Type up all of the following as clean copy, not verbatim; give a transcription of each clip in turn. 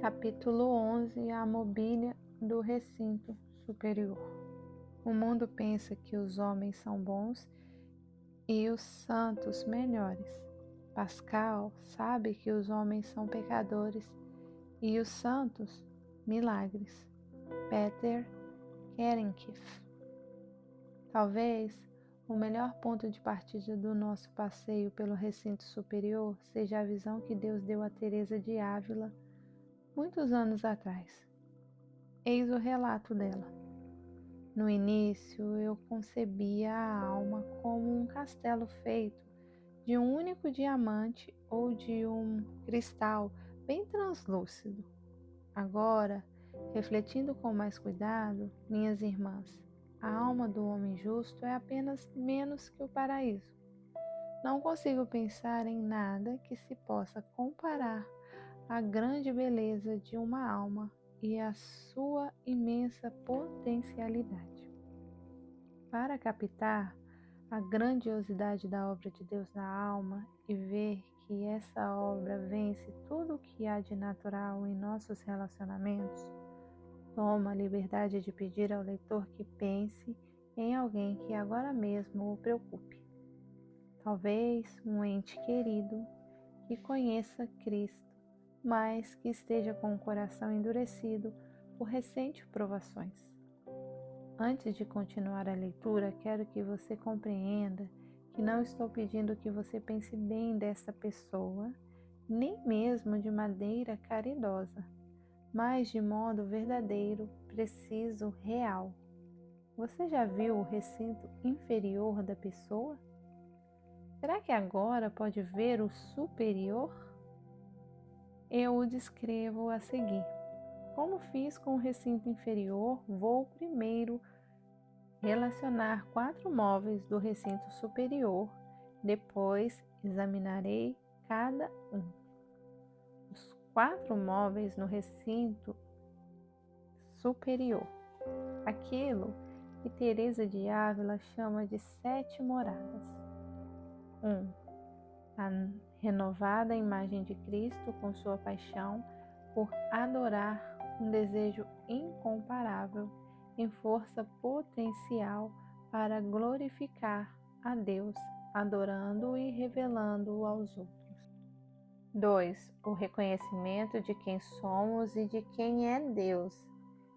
Capítulo 11. A mobília do recinto superior. O mundo pensa que os homens são bons e os santos melhores. Pascal sabe que os homens são pecadores e os santos milagres. Peter Kerenkeff. Talvez o melhor ponto de partida do nosso passeio pelo recinto superior seja a visão que Deus deu a Teresa de Ávila muitos anos atrás. Eis o relato dela. No início, eu concebia a alma como um castelo feito de um único diamante ou de um cristal bem translúcido. Agora, refletindo com mais cuidado, minhas irmãs, a alma do homem justo é apenas menos que o paraíso. Não consigo pensar em nada que se possa comparar à grande beleza de uma alma e à sua imensa potencialidade. Para captar a grandiosidade da obra de Deus na alma e ver que essa obra vence tudo o que há de natural em nossos relacionamentos, toma a liberdade de pedir ao leitor que pense em alguém que agora mesmo o preocupe. Talvez um ente querido que conheça Cristo, mas que esteja com o coração endurecido por recentes provações. Antes de continuar a leitura, quero que você compreenda que não estou pedindo que você pense bem dessa pessoa, nem mesmo de maneira caridosa, mas de modo verdadeiro, preciso, real. Você já viu o recinto inferior da pessoa? Será que agora pode ver o superior? Eu o descrevo a seguir. Como fiz com o recinto inferior, vou primeiro relacionar 4 móveis do recinto superior, depois examinarei cada um. Os 4 móveis no recinto superior. Aquilo que Teresa de Ávila chama de 7 moradas. 1. A renovada imagem de Cristo com sua paixão por adorar, um desejo incomparável em força potencial para glorificar a Deus, adorando-o e revelando-o aos outros. 2. O reconhecimento de quem somos e de quem é Deus.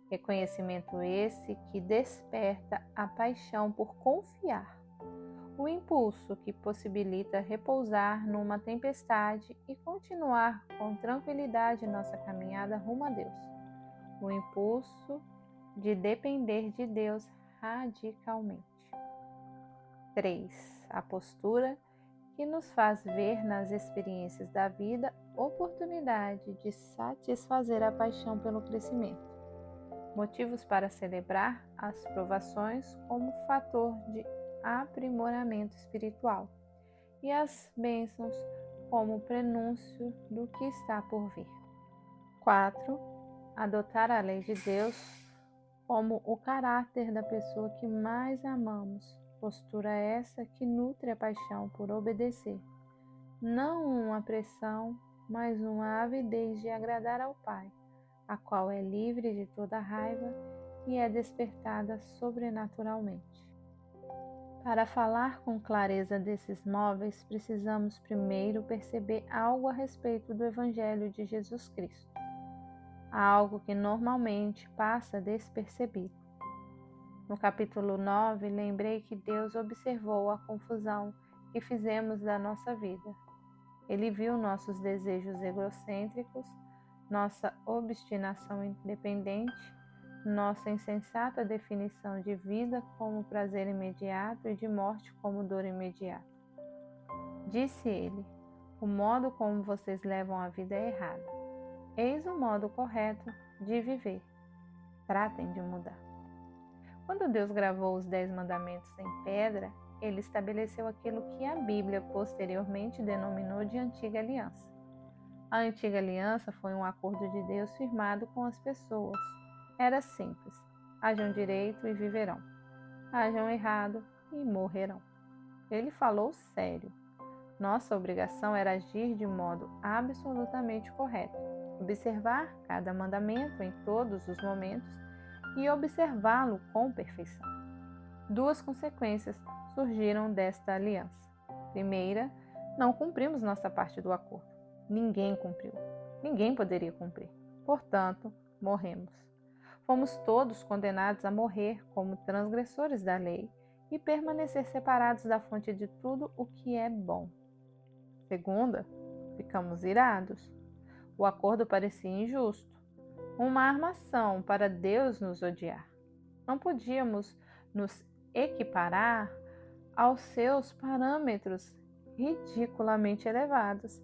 Reconhecimento esse que desperta a paixão por confiar, o impulso que possibilita repousar numa tempestade e continuar com tranquilidade nossa caminhada rumo a Deus, o impulso de depender de Deus radicalmente. 3. A postura que nos faz ver nas experiências da vida oportunidade de satisfazer a paixão pelo crescimento, motivos para celebrar as provações como fator de aprimoramento espiritual e as bênçãos como prenúncio do que está por vir. 4. Adotar a lei de Deus como o caráter da pessoa que mais amamos, postura essa que nutre a paixão por obedecer, não uma pressão, mas uma avidez de agradar ao Pai, a qual é livre de toda raiva e é despertada sobrenaturalmente. Para falar com clareza desses móveis, precisamos primeiro perceber algo a respeito do Evangelho de Jesus Cristo, algo que normalmente passa despercebido. No capítulo 9, lembrei que Deus observou a confusão que fizemos da nossa vida. Ele viu nossos desejos egocêntricos, nossa obstinação independente, nossa insensata definição de vida como prazer imediato e de morte como dor imediata. Disse ele: o modo como vocês levam a vida é errado. Eis o modo correto de viver. Tratem de mudar. Quando Deus gravou os 10 mandamentos em pedra, ele estabeleceu aquilo que a Bíblia posteriormente denominou de Antiga Aliança. A Antiga Aliança foi um acordo de Deus firmado com as pessoas. Era simples: hajam direito e viverão, hajam errado e morrerão. Ele falou sério. Nossa obrigação era agir de modo absolutamente correto. observar cada mandamento em todos os momentos e observá-lo com perfeição. Duas consequências surgiram desta aliança. Primeira, não cumprimos nossa parte do acordo. Ninguém cumpriu. Ninguém poderia cumprir. Portanto, morremos. Fomos todos condenados a morrer como transgressores da lei e permanecer separados da fonte de tudo o que é bom. Segunda, ficamos irados. O acordo parecia injusto, uma armação para Deus nos odiar. Não podíamos nos equiparar aos seus parâmetros ridiculamente elevados,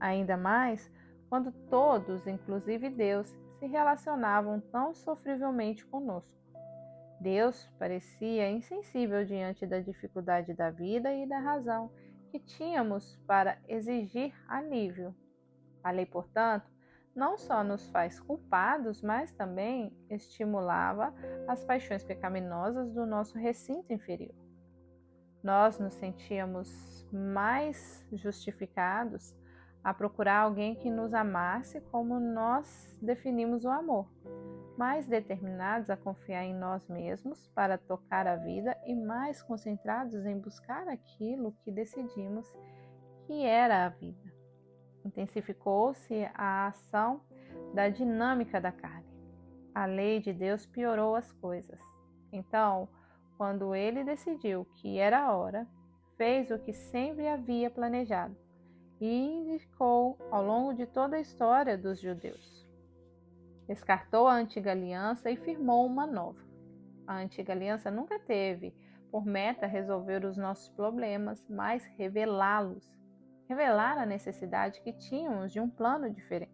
ainda mais quando todos, inclusive Deus, se relacionavam tão sofrivelmente conosco. Deus parecia insensível diante da dificuldade da vida e da razão que tínhamos para exigir alívio. A lei, portanto, não só nos faz culpados, mas também estimulava as paixões pecaminosas do nosso recinto inferior. Nós nos sentíamos mais justificados a procurar alguém que nos amasse como nós definimos o amor, mais determinados a confiar em nós mesmos para tocar a vida e mais concentrados em buscar aquilo que decidimos que era a vida. Intensificou-se a ação da dinâmica da carne. A lei de Deus piorou as coisas. Então, quando ele decidiu que era a hora, fez o que sempre havia planejado e indicou ao longo de toda a história dos judeus. Descartou a antiga aliança e firmou uma nova. A antiga aliança nunca teve por meta resolver os nossos problemas, mas revelá-los. Revelar a necessidade que tínhamos de um plano diferente.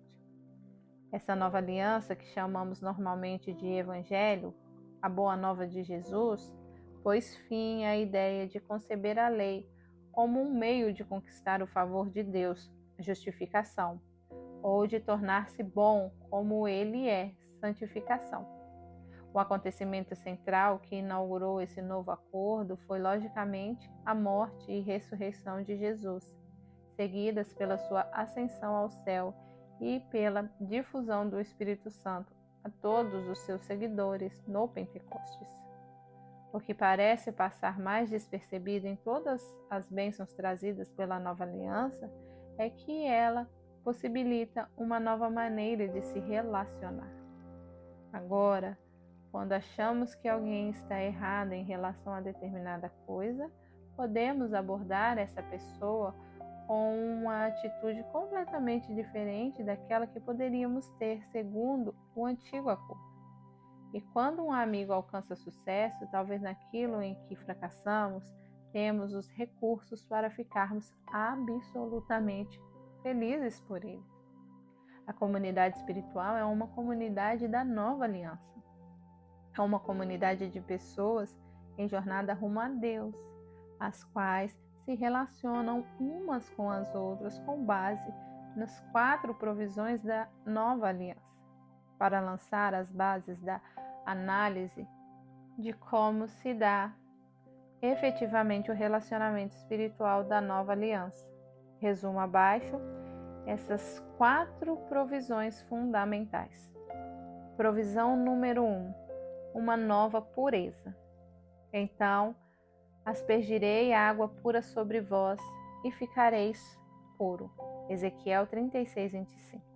Essa nova aliança, que chamamos normalmente de Evangelho, a Boa Nova de Jesus, pôs fim à ideia de conceber a lei como um meio de conquistar o favor de Deus, a justificação, ou de tornar-se bom como ele é, santificação. O acontecimento central que inaugurou esse novo acordo foi, logicamente, a morte e ressurreição de Jesus, seguidas pela sua ascensão ao céu e pela difusão do Espírito Santo a todos os seus seguidores no Pentecostes. O que parece passar mais despercebido em todas as bênçãos trazidas pela nova aliança é que ela possibilita uma nova maneira de se relacionar. Agora, quando achamos que alguém está errado em relação a determinada coisa, podemos abordar essa pessoa com uma atitude completamente diferente daquela que poderíamos ter segundo o antigo acordo. E quando um amigo alcança sucesso, talvez naquilo em que fracassamos, temos os recursos para ficarmos absolutamente felizes por ele. A comunidade espiritual é uma comunidade da nova aliança. É uma comunidade de pessoas em jornada rumo a Deus, as quais se relacionam umas com as outras com base nas 4 provisões da nova aliança, para lançar as bases da análise de como se dá efetivamente o relacionamento espiritual da nova aliança. Resumo abaixo essas 4 provisões fundamentais. Provisão número 1, uma nova pureza. Então, aspergirei água pura sobre vós e ficareis puro. Ezequiel 36:25.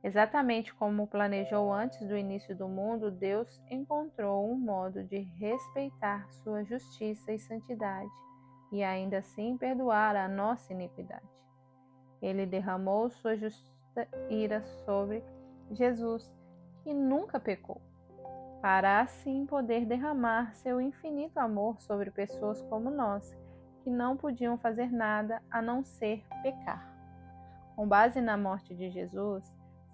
Exatamente como planejou antes do início do mundo, Deus encontrou um modo de respeitar sua justiça e santidade e ainda assim perdoar a nossa iniquidade. Ele derramou sua justa ira sobre Jesus, que nunca pecou, para assim poder derramar seu infinito amor sobre pessoas como nós, que não podiam fazer nada a não ser pecar. Com base na morte de Jesus,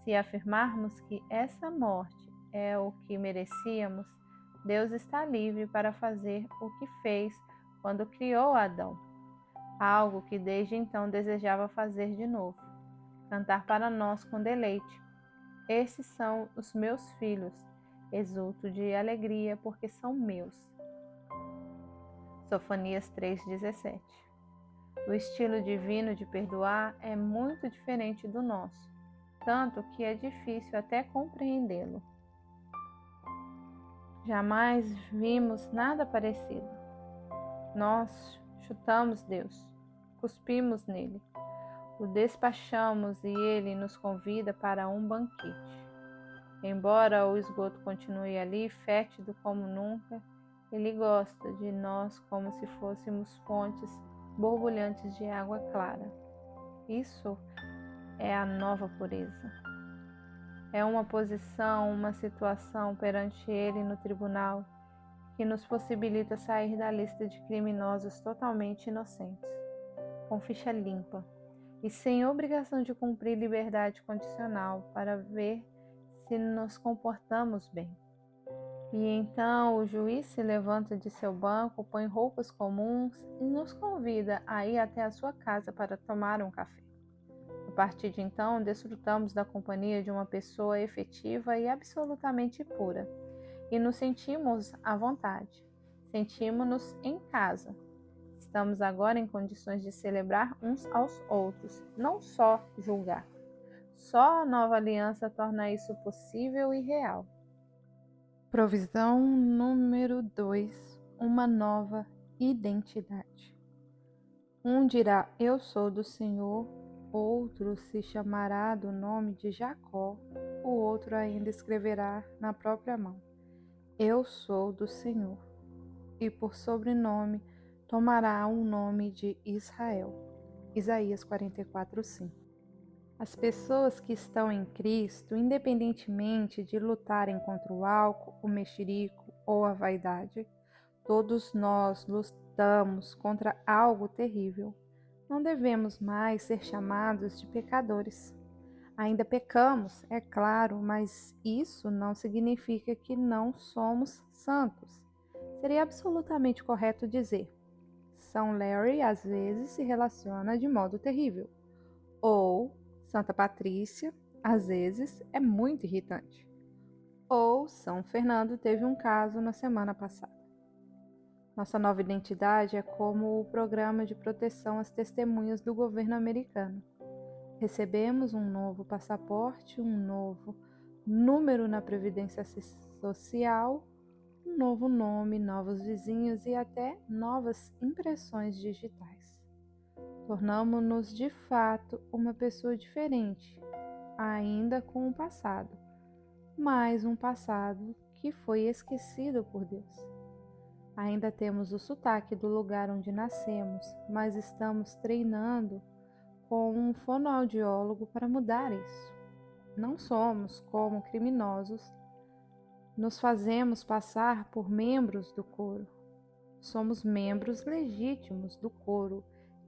se afirmarmos que essa morte é o que merecíamos, Deus está livre para fazer o que fez quando criou Adão, algo que desde então desejava fazer de novo, cantar para nós com deleite. Estes são os meus filhos, exulto de alegria porque são meus. Sofonias 3:17. O estilo divino de perdoar é muito diferente do nosso. tanto que é difícil até compreendê-lo. Jamais vimos nada parecido. Nós chutamos Deus, cuspimos nele, o despachamos e ele nos convida para um banquete. Embora o esgoto continue ali, fétido como nunca, ele gosta de nós como se fôssemos fontes borbulhantes de água clara. Isso é a nova pureza. É uma posição, uma situação perante ele no tribunal que nos possibilita sair da lista de criminosos totalmente inocentes, com ficha limpa e sem obrigação de cumprir liberdade condicional para ver se nos comportamos bem. E então o juiz se levanta de seu banco, põe roupas comuns e nos convida a ir até a sua casa para tomar um café. A partir de então, desfrutamos da companhia de uma pessoa efetiva e absolutamente pura, e nos sentimos à vontade, sentimos-nos em casa. Estamos agora em condições de celebrar uns aos outros, não só julgar. Só a nova aliança torna isso possível e real. Provisão número 2. Uma nova identidade. Um dirá, eu sou do Senhor, outro se chamará do nome de Jacó, o outro ainda escreverá na própria mão, eu sou do Senhor, e por sobrenome tomará o nome de Israel. Isaías 44:5. As pessoas que estão em Cristo, independentemente de lutarem contra o álcool, o mexerico ou a vaidade, todos nós lutamos contra algo terrível. Não devemos mais ser chamados de pecadores. Ainda pecamos, é claro, mas isso não significa que não somos santos. Seria absolutamente correto dizer: São Larry às vezes se relaciona de modo terrível. Ou Santa Patrícia, às vezes, é muito irritante. Ou São Fernando teve um caso na semana passada. Nossa nova identidade é como o programa de proteção às testemunhas do governo americano. Recebemos um novo passaporte, um novo número na Previdência Social, um novo nome, novos vizinhos e até novas impressões digitais. Tornamo-nos de fato uma pessoa diferente, ainda com um passado, mas um passado que foi esquecido por Deus. Ainda temos o sotaque do lugar onde nascemos, mas estamos treinando com um fonoaudiólogo para mudar isso. Não somos como criminosos, nos fazemos passar por membros do coro. Somos membros legítimos do coro,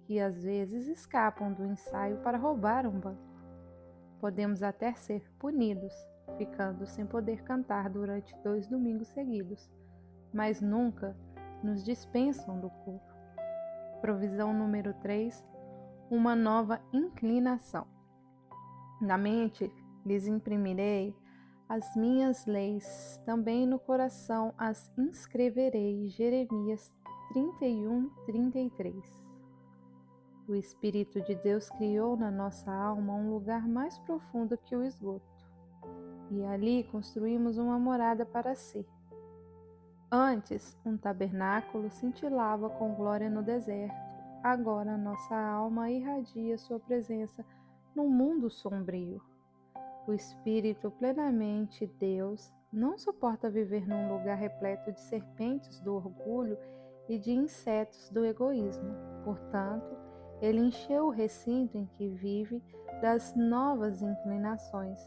que às vezes escapam do ensaio para roubar um banco. Podemos até ser punidos, ficando sem poder cantar durante 2 domingos seguidos, mas nunca nos dispensam do coro. Provisão número 3. Uma nova inclinação. Na mente lhes imprimirei as minhas leis, também no coração as inscreverei. Jeremias 31:33. O Espírito de Deus criou na nossa alma um lugar mais profundo que o esgoto, e ali construímos uma morada para si. Antes, um tabernáculo cintilava com glória no deserto. Agora nossa alma irradia sua presença num mundo sombrio. O Espírito plenamente Deus não suporta viver num lugar repleto de serpentes do orgulho e de insetos do egoísmo. Portanto, ele encheu o recinto em que vive das novas inclinações.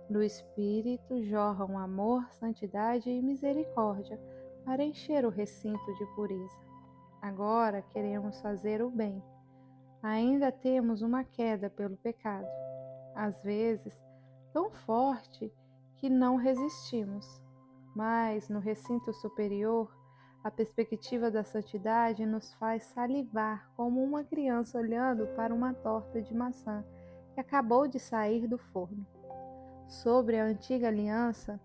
Do Espírito jorram amor, santidade e misericórdia para encher o recinto de pureza. Agora queremos fazer o bem. Ainda temos uma queda pelo pecado, às vezes tão forte que não resistimos. Mas no recinto superior, a perspectiva da santidade nos faz salivar como uma criança olhando para uma torta de maçã que acabou de sair do forno. Sobre a antiga aliança,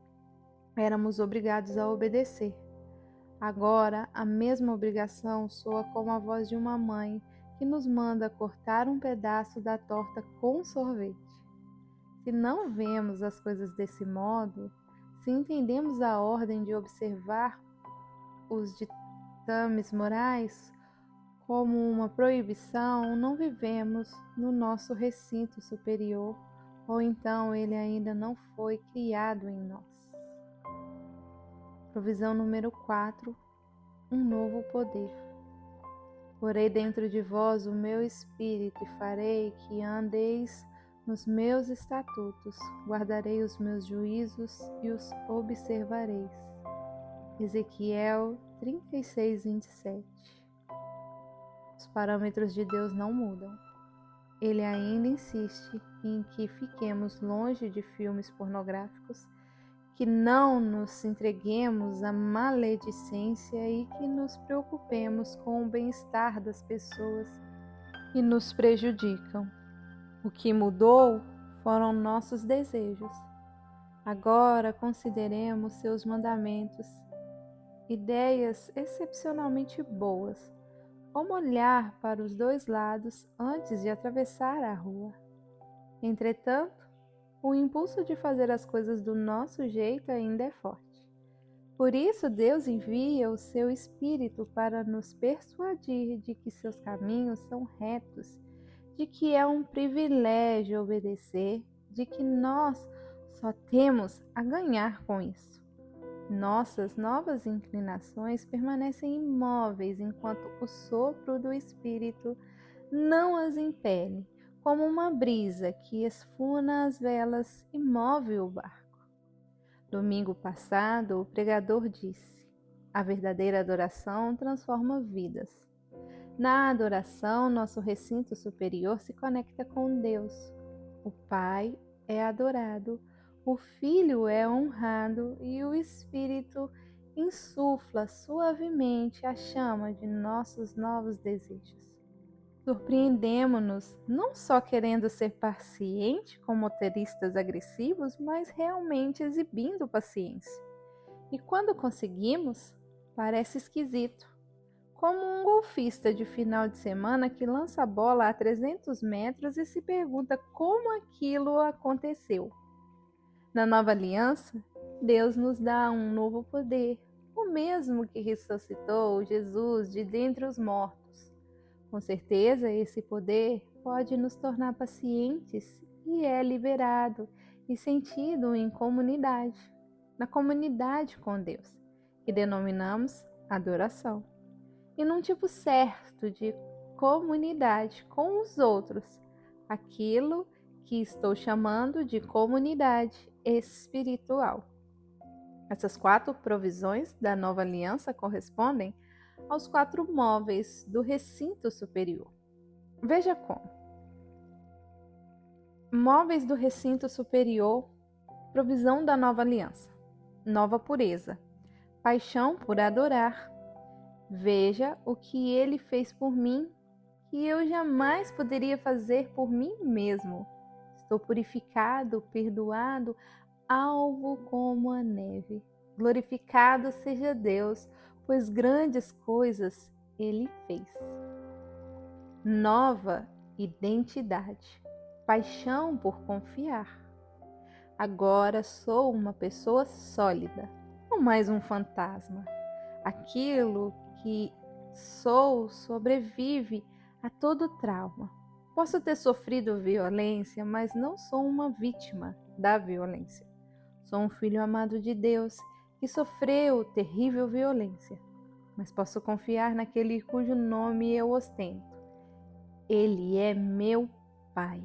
éramos obrigados a obedecer. Agora, a mesma obrigação soa como a voz de uma mãe que nos manda cortar um pedaço da torta com sorvete. Se não vemos as coisas desse modo, se entendemos a ordem de observar os ditames morais como uma proibição, não vivemos no nosso recinto superior, ou então ele ainda não foi criado em nós. Provisão número 4. Um novo poder. Porei dentro de vós o meu espírito e farei que andeis nos meus estatutos, guardarei os meus juízos e os observareis. Ezequiel 36, 27. Os parâmetros de Deus não mudam. Ele ainda insiste em que fiquemos longe de filmes pornográficos, que não nos entreguemos à maledicência e que nos preocupemos com o bem-estar das pessoas que nos prejudicam. O que mudou foram nossos desejos. Agora consideremos seus mandamentos, ideias excepcionalmente boas, como olhar para os dois lados antes de atravessar a rua. Entretanto, o impulso de fazer as coisas do nosso jeito ainda é forte. Por isso, Deus envia o seu Espírito para nos persuadir de que seus caminhos são retos, de que é um privilégio obedecer, de que nós só temos a ganhar com isso. Nossas novas inclinações permanecem imóveis enquanto o sopro do Espírito não as impele, como uma brisa que esfuna as velas e move o barco. Domingo passado, o pregador disse: a verdadeira adoração transforma vidas. Na adoração, nosso recinto superior se conecta com Deus. O Pai é adorado, o Filho é honrado e o Espírito insufla suavemente a chama de nossos novos desejos. Surpreendemo-nos não só querendo ser paciente com motoristas agressivos, mas realmente exibindo paciência. E quando conseguimos, parece esquisito. Como um golfista de final de semana que lança a bola a 300 metros e se pergunta como aquilo aconteceu. Na nova aliança, Deus nos dá um novo poder, o mesmo que ressuscitou Jesus de dentre os mortos. Com certeza, esse poder pode nos tornar pacientes e é liberado e sentido em comunidade, na comunidade com Deus, que denominamos adoração. E num tipo certo de comunidade com os outros, aquilo que estou chamando de comunidade espiritual. Essas 4 provisões da nova aliança correspondem aos 4 móveis do recinto superior. Veja como. Móveis do recinto superior, provisão da nova aliança, nova pureza, paixão por adorar. Veja o que ele fez por mim, que eu jamais poderia fazer por mim mesmo. Estou purificado, perdoado, alvo como a neve. Glorificado seja Deus, pois grandes coisas ele fez. Nova identidade, paixão por confiar. Agora sou uma pessoa sólida, não mais um fantasma. Aquilo que sou sobrevive a todo trauma. Posso ter sofrido violência, mas não sou uma vítima da violência. Sou um filho amado de Deus que sofreu terrível violência, mas posso confiar naquele cujo nome eu ostento. Ele é meu Pai.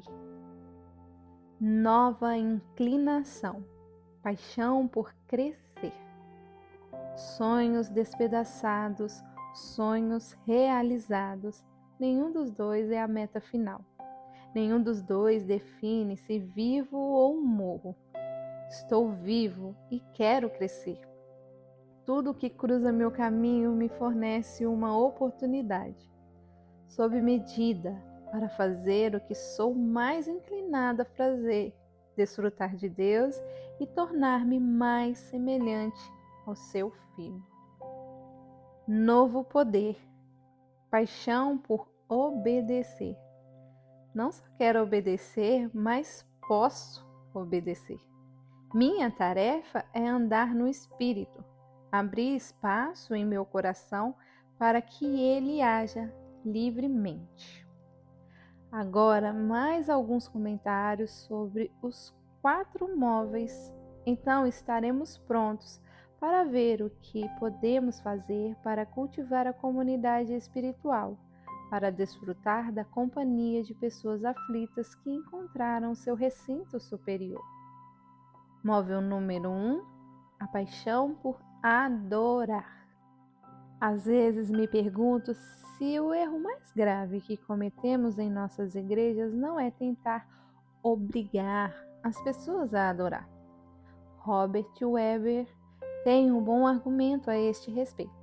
Nova inclinação, paixão por crescer. Sonhos despedaçados, sonhos realizados. Nenhum dos dois é a meta final. Nenhum dos dois define se vivo ou morro. Estou vivo e quero crescer. Tudo que cruza meu caminho me fornece uma oportunidade, sob medida, para fazer o que sou mais inclinada a fazer, desfrutar de Deus e tornar-me mais semelhante ao seu Filho. Novo poder, paixão por obedecer. Não só quero obedecer, mas posso. obedecer. Minha tarefa é andar no Espírito, abrir espaço em meu coração para que ele haja livremente. Agora, mais alguns comentários sobre os 4 móveis. Então estaremos prontos para ver o que podemos fazer para cultivar a comunidade espiritual, para desfrutar da companhia de pessoas aflitas que encontraram seu recinto superior. Móvel número 1, a paixão por adorar. Às vezes me pergunto se o erro mais grave que cometemos em nossas igrejas não é tentar obrigar as pessoas a adorar. Robert Weber tem um bom argumento a este respeito.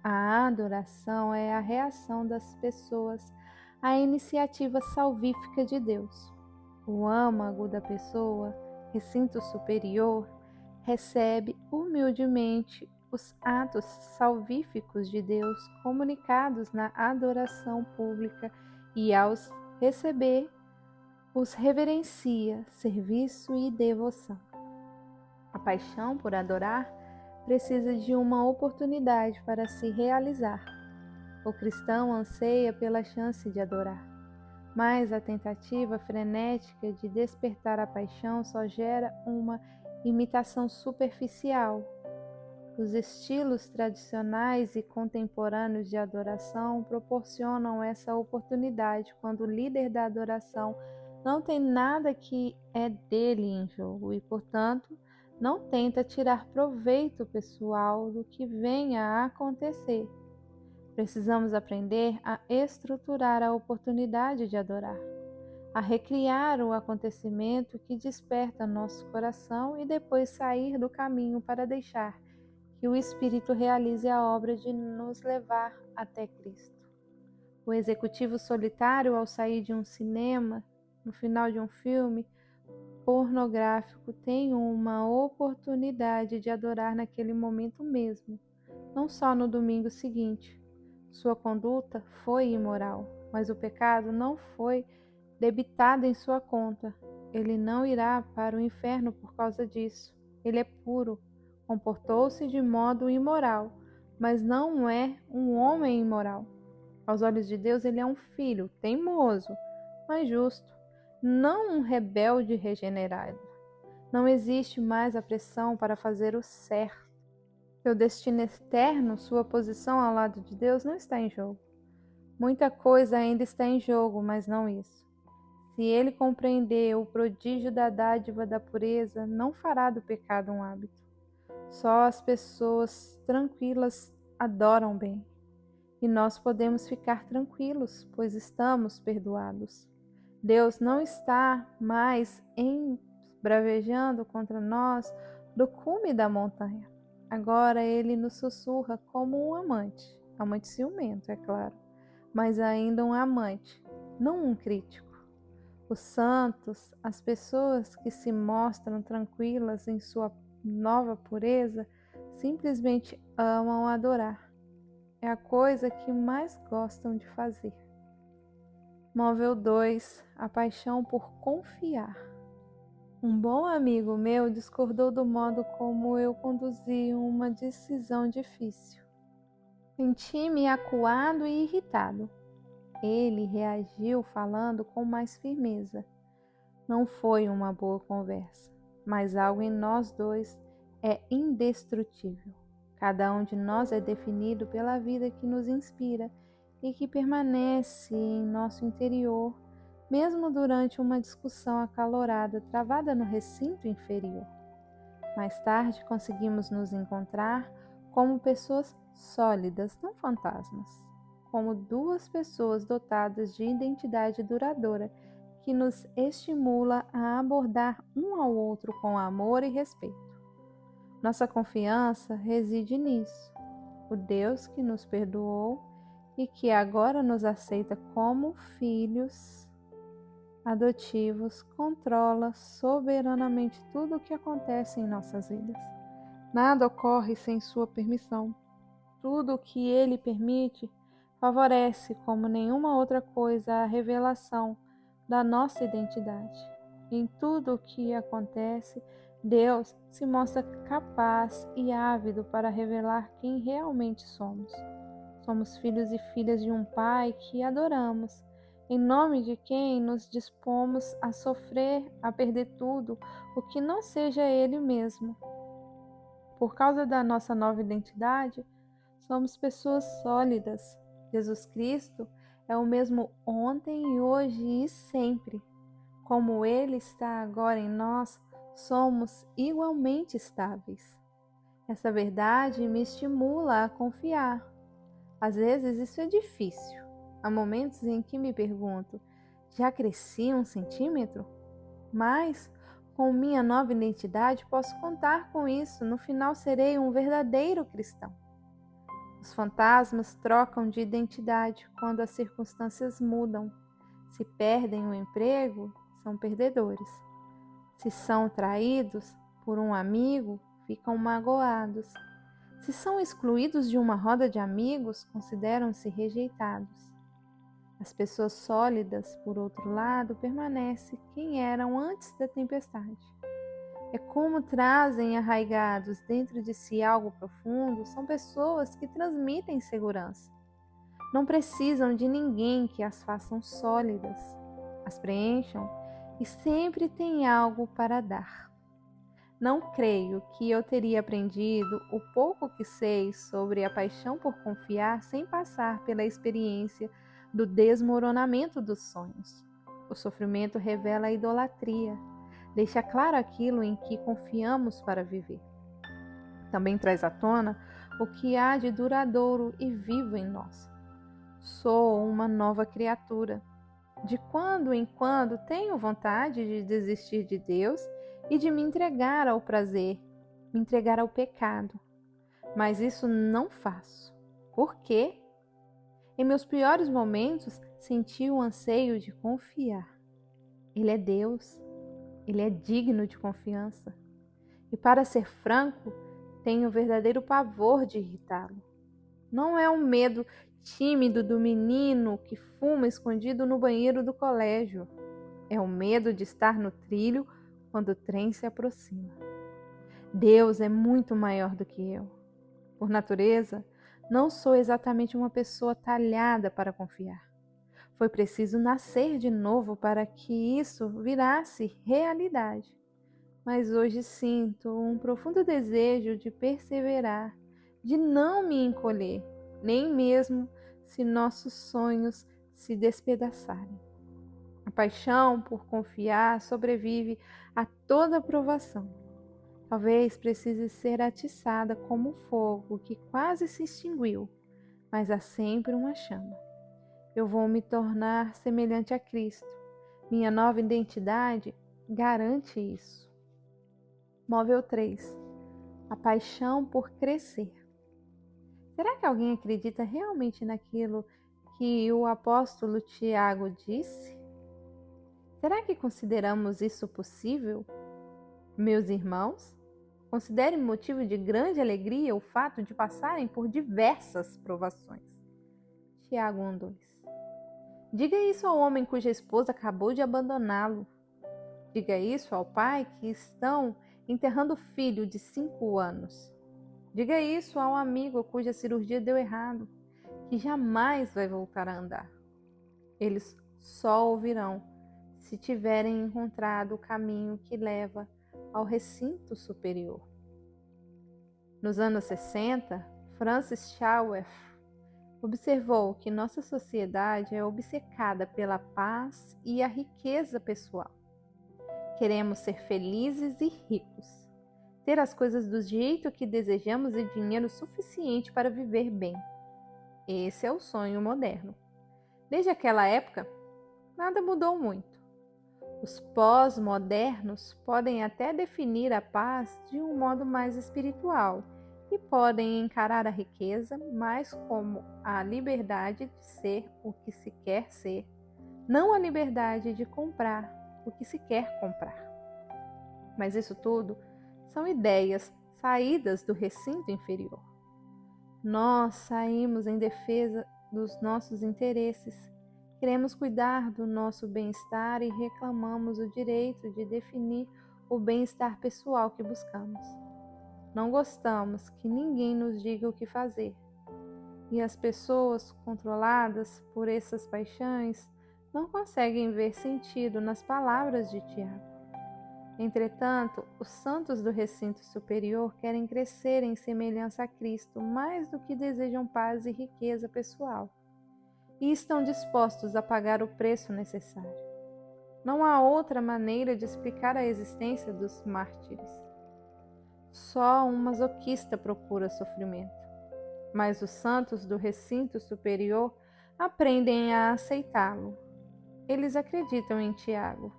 A adoração é a reação das pessoas à iniciativa salvífica de Deus. O âmago da pessoa, recinto superior, recebe humildemente os atos salvíficos de Deus comunicados na adoração pública e, aos receber, os reverencia, serviço e devoção. A paixão por adorar precisa de uma oportunidade para se realizar. O cristão anseia pela chance de adorar, mas a tentativa frenética de despertar a paixão só gera uma imitação superficial. Os estilos tradicionais e contemporâneos de adoração proporcionam essa oportunidade quando o líder da adoração não tem nada que é dele em jogo e, portanto, não tenta tirar proveito pessoal do que venha a acontecer. Precisamos aprender a estruturar a oportunidade de adorar, a recriar o acontecimento que desperta nosso coração e depois sair do caminho para deixar que o Espírito realize a obra de nos levar até Cristo. O executivo solitário, ao sair de um cinema, no final de um filme pornográfico, tem uma oportunidade de adorar naquele momento mesmo, não só no domingo seguinte. Sua conduta foi imoral, mas o pecado não foi debitado em sua conta. Ele não irá para o inferno por causa disso. Ele é puro. Comportou-se de modo imoral, mas não é um homem imoral. Aos olhos de Deus, ele é um filho teimoso, mas justo, não um rebelde regenerado. Não existe mais a pressão para fazer o certo. Seu destino eterno, sua posição ao lado de Deus não está em jogo. Muita coisa ainda está em jogo, mas não isso. Se ele compreender o prodígio da dádiva da pureza, não fará do pecado um hábito. Só as pessoas tranquilas adoram bem. E nós podemos ficar tranquilos, pois estamos perdoados. Deus não está mais embravejando contra nós do cume da montanha. Agora ele nos sussurra como um amante ciumento, é claro, mas ainda um amante, não um crítico. Os santos, as pessoas que se mostram tranquilas em sua nova pureza, simplesmente amam adorar. É a coisa que mais gostam de fazer. Móvel 2. A paixão por confiar. Um bom amigo meu discordou do modo como eu conduzi uma decisão difícil. Senti-me acuado e irritado. Ele reagiu falando com mais firmeza. Não foi uma boa conversa, mas algo em nós dois é indestrutível. Cada um de nós é definido pela vida que nos inspira e que permanece em nosso interior, mesmo durante uma discussão acalorada travada no recinto inferior. Mais tarde conseguimos nos encontrar como pessoas sólidas, não fantasmas, como 2 pessoas dotadas de identidade duradoura que nos estimula a abordar um ao outro com amor e respeito. Nossa confiança reside nisso. O Deus que nos perdoou e que agora nos aceita como filhos adotivos controla soberanamente tudo o que acontece em nossas vidas. Nada ocorre sem sua permissão. Tudo o que ele permite favorece como nenhuma outra coisa a revelação da nossa identidade. Em tudo o que acontece, Deus se mostra capaz e ávido para revelar quem realmente somos. Somos filhos e filhas de um Pai que adoramos, em nome de quem nos dispomos a sofrer, a perder tudo, o que não seja Ele mesmo. Por causa da nossa nova identidade, somos pessoas sólidas. Jesus Cristo é o mesmo ontem, hoje e sempre. Como Ele está agora em nós, somos igualmente estáveis. Essa verdade me estimula a confiar. Às vezes isso é difícil. Há momentos em que me pergunto: já cresci 1 centímetro? Mas, com minha nova identidade, posso contar com isso. No final, serei um verdadeiro cristão. Os fantasmas trocam de identidade quando as circunstâncias mudam. Se perdem o emprego, são perdedores. Se são traídos por um amigo, ficam magoados. Se são excluídos de uma roda de amigos, consideram-se rejeitados. As pessoas sólidas, por outro lado, permanecem quem eram antes da tempestade. É como trazem arraigados dentro de si algo profundo, são pessoas que transmitem segurança. Não precisam de ninguém que as façam sólidas, as preencham e sempre têm algo para dar. Não creio que eu teria aprendido o pouco que sei sobre a paixão por confiar sem passar pela experiência do desmoronamento dos sonhos. O sofrimento revela a idolatria, deixa claro aquilo em que confiamos para viver. Também traz à tona o que há de duradouro e vivo em nós. Sou uma nova criatura. De quando em quando tenho vontade de desistir de Deus e de me entregar ao prazer, me entregar ao pecado. Mas isso não faço. Por quê? Em meus piores momentos, senti o anseio de confiar. Ele é Deus. Ele é digno de confiança. E para ser franco, tenho verdadeiro pavor de irritá-lo. Não é um medo tímido do menino que fuma escondido no banheiro do colégio. É o medo de estar no trilho quando o trem se aproxima. Deus é muito maior do que eu. Por natureza, não sou exatamente uma pessoa talhada para confiar. Foi preciso nascer de novo para que isso virasse realidade. Mas hoje sinto um profundo desejo de perseverar, de não me encolher, nem mesmo se nossos sonhos se despedaçarem. A paixão por confiar sobrevive a toda provação. Talvez precise ser atiçada como fogo que quase se extinguiu, mas há sempre uma chama. Eu vou me tornar semelhante a Cristo. Minha nova identidade garante isso. Móvel 3. A paixão por crescer. Será que alguém acredita realmente naquilo que o apóstolo Tiago disse? Será que consideramos isso possível? Meus irmãos, considerem motivo de grande alegria o fato de passarem por diversas provações. Tiago 1:2. Diga isso ao homem cuja esposa acabou de abandoná-lo. Diga isso ao pai que estão enterrando o filho de 5 anos. Diga isso ao amigo cuja cirurgia deu errado, que jamais vai voltar a andar. Eles só ouvirão se tiverem encontrado o caminho que leva ao recinto superior. Nos anos 60, Francis Schaeffer observou que nossa sociedade é obcecada pela paz e a riqueza pessoal. Queremos ser felizes e ricos, ter as coisas do jeito que desejamos e dinheiro suficiente para viver bem. Esse é o sonho moderno. Desde aquela época, nada mudou muito. Os pós-modernos podem até definir a paz de um modo mais espiritual e podem encarar a riqueza mais como a liberdade de ser o que se quer ser, não a liberdade de comprar o que se quer comprar. Mas isso tudo são ideias saídas do recinto inferior. Nós saímos em defesa dos nossos interesses Queremos cuidar do nosso bem-estar e reclamamos o direito de definir o bem-estar pessoal que buscamos. Não gostamos que ninguém nos diga o que fazer. E as pessoas controladas por essas paixões não conseguem ver sentido nas palavras de Tiago. Entretanto, os santos do recinto superior querem crescer em semelhança a Cristo mais do que desejam paz e riqueza pessoal, e estão dispostos a pagar o preço necessário. Não há outra maneira de explicar a existência dos mártires. Só um masoquista procura sofrimento, mas os santos do recinto superior aprendem a aceitá-lo. Eles acreditam em Tiago.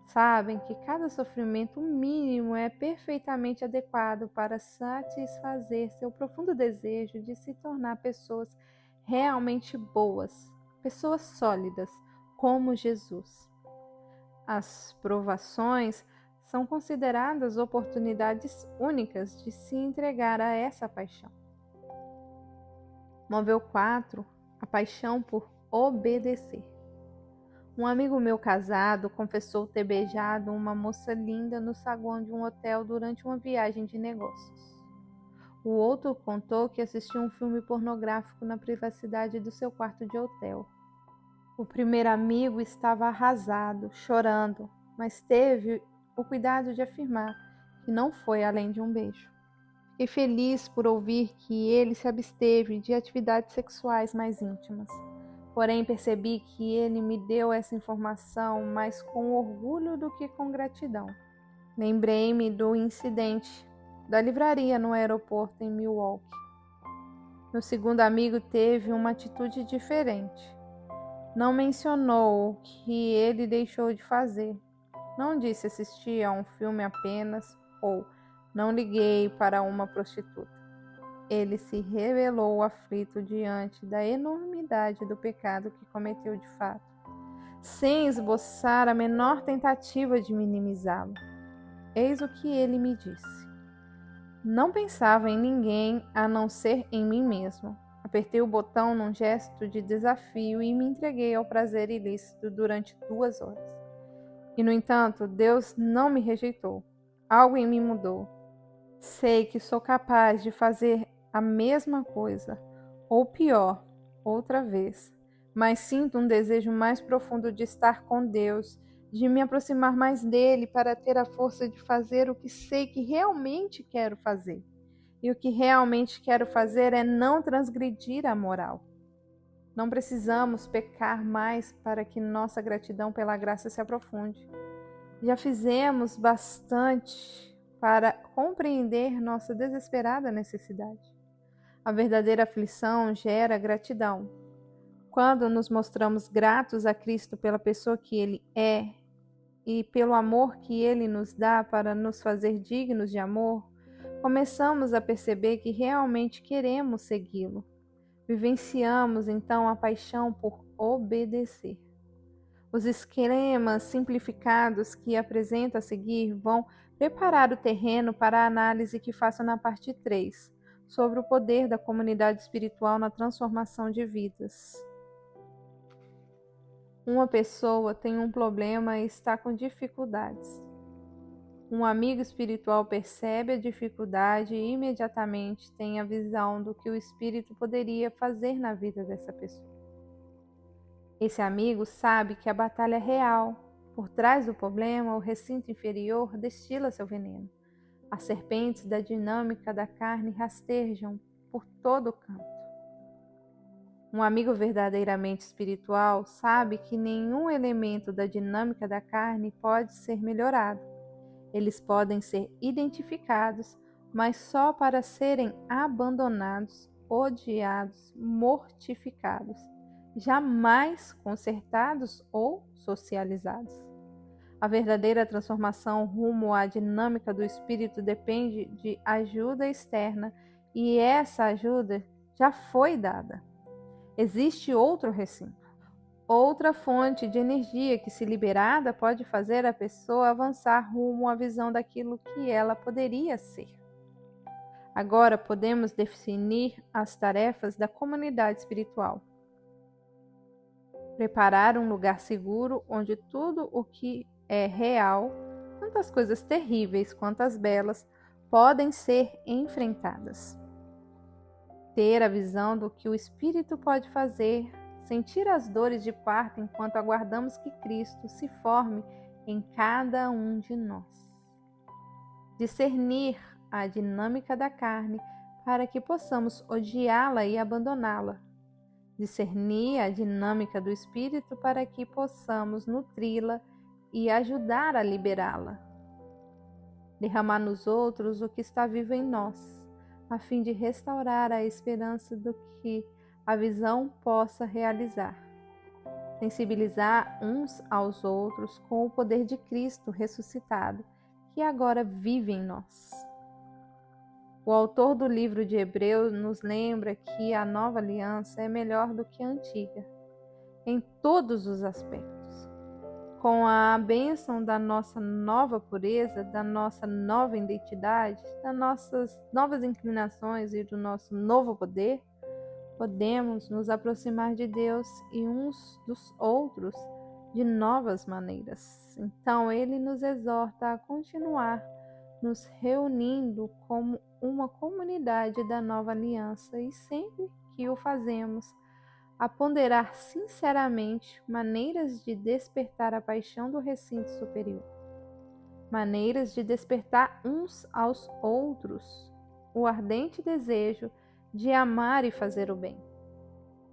Sabem que cada sofrimento mínimo é perfeitamente adequado para satisfazer seu profundo desejo de se tornar pessoas realmente boas, pessoas sólidas, como Jesus. As provações são consideradas oportunidades únicas de se entregar a essa paixão. Móvel 4. A paixão por obedecer. Um amigo meu casado confessou ter beijado uma moça linda no saguão de um hotel durante uma viagem de negócios. O outro contou que assistiu um filme pornográfico na privacidade do seu quarto de hotel. O primeiro amigo estava arrasado, chorando, mas teve o cuidado de afirmar que não foi além de um beijo. Fiquei feliz por ouvir que ele se absteve de atividades sexuais mais íntimas. Porém, percebi que ele me deu essa informação mais com orgulho do que com gratidão. Lembrei-me do incidente da livraria no aeroporto em Milwaukee. Meu segundo amigo teve uma atitude diferente. Não mencionou o que ele deixou de fazer. Não disse assistir a um filme apenas ou não liguei para uma prostituta. Ele se revelou aflito diante da enormidade do pecado que cometeu de fato, sem esboçar a menor tentativa de minimizá-lo. Eis o que ele me disse. Não pensava em ninguém a não ser em mim mesmo. Apertei o botão num gesto de desafio e me entreguei ao prazer ilícito durante 2 horas. E, no entanto, Deus não me rejeitou. Algo em mim mudou. Sei que sou capaz de fazer a mesma coisa, ou pior, outra vez, mas sinto um desejo mais profundo de estar com Deus, de me aproximar mais dele para ter a força de fazer o que sei que realmente quero fazer. E o que realmente quero fazer é não transgredir a moral. Não precisamos pecar mais para que nossa gratidão pela graça se aprofunde. Já fizemos bastante para compreender nossa desesperada necessidade. A verdadeira aflição gera gratidão. Quando nos mostramos gratos a Cristo pela pessoa que Ele é e pelo amor que Ele nos dá para nos fazer dignos de amor, começamos a perceber que realmente queremos segui-lo. Vivenciamos então a paixão por obedecer. Os esquemas simplificados que apresento a seguir vão preparar o terreno para a análise que faço na parte 3, sobre o poder da comunidade espiritual na transformação de vidas. Uma pessoa tem um problema e está com dificuldades. Um amigo espiritual percebe a dificuldade e imediatamente tem a visão do que o espírito poderia fazer na vida dessa pessoa. Esse amigo sabe que a batalha é real. Por trás do problema, o recinto inferior destila seu veneno. As serpentes da dinâmica da carne rastejam por todo o canto. Um amigo verdadeiramente espiritual sabe que nenhum elemento da dinâmica da carne pode ser melhorado. Eles podem ser identificados, mas só para serem abandonados, odiados, mortificados, jamais consertados ou socializados. A verdadeira transformação rumo à dinâmica do espírito depende de ajuda externa e essa ajuda já foi dada. Existe outro recinto, outra fonte de energia que, se liberada, pode fazer a pessoa avançar rumo à visão daquilo que ela poderia ser. Agora podemos definir as tarefas da comunidade espiritual. preparar um lugar seguro onde tudo o que é real, tanto as coisas terríveis quanto as belas, podem ser enfrentadas. Ter a visão do que o Espírito pode fazer, sentir as dores de parto enquanto aguardamos que Cristo se forme em cada um de nós. Discernir a dinâmica da carne para que possamos odiá-la e abandoná-la. Discernir a dinâmica do Espírito para que possamos nutri-la e ajudar a liberá-la. Derramar nos outros o que está vivo em nós, a fim de restaurar a esperança do que a visão possa realizar. Sensibilizar uns aos outros com o poder de Cristo ressuscitado, que agora vive em nós. O autor do livro de Hebreus nos lembra que a nova aliança é melhor do que a antiga, em todos os aspectos. Com a bênção da nossa nova pureza, da nossa nova identidade, das nossas novas inclinações e do nosso novo poder, podemos nos aproximar de Deus e uns dos outros de novas maneiras. Então, ele nos exorta a continuar nos reunindo como uma comunidade da nova aliança e sempre que o fazemos, a ponderar sinceramente maneiras de despertar a paixão do recinto superior, maneiras de despertar uns aos outros o ardente desejo de amar e fazer o bem.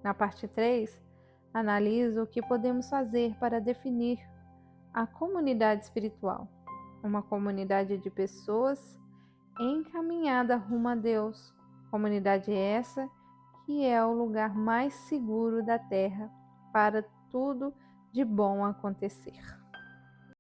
Na parte 3, analiso o que podemos fazer para definir a comunidade espiritual, uma comunidade de pessoas encaminhada rumo a Deus, comunidade essa que é o lugar mais seguro da terra para tudo de bom acontecer.